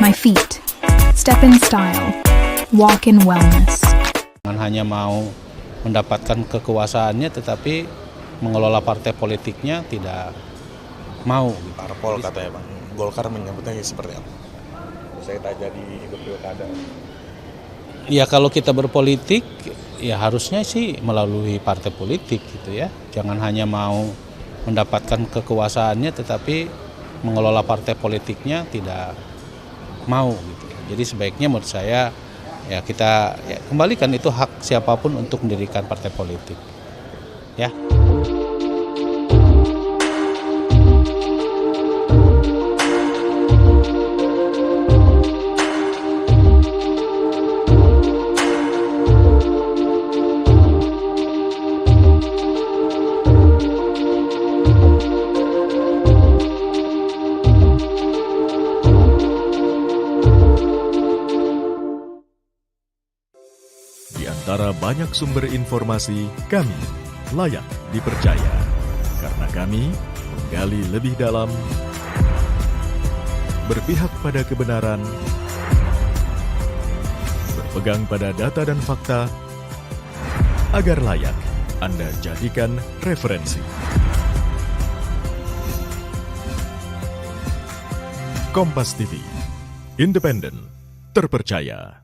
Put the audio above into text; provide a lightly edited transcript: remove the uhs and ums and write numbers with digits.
my feet. Step in style. Walk in wellness. Jangan hanya mau mendapatkan kekuasaannya, tetapi mengelola partai politiknya tidak mau. Parpol katanya Bang, Golkar menyebutnya seperti apa? Saya tak jadi ikut pilkada. Ya kalau kita berpolitik, ya harusnya sih melalui partai politik gitu ya. Jangan hanya mau mendapatkan kekuasaannya, tetapi mengelola partai politiknya tidak mau gitu. Jadi sebaiknya menurut saya ya kita kembalikan itu hak siapapun untuk mendirikan partai politik. Ya. Di antara banyak sumber informasi, kami layak dipercaya. Karena kami menggali lebih dalam, berpihak pada kebenaran, berpegang pada data dan fakta, agar layak Anda jadikan referensi. Kompas TV, independen, terpercaya.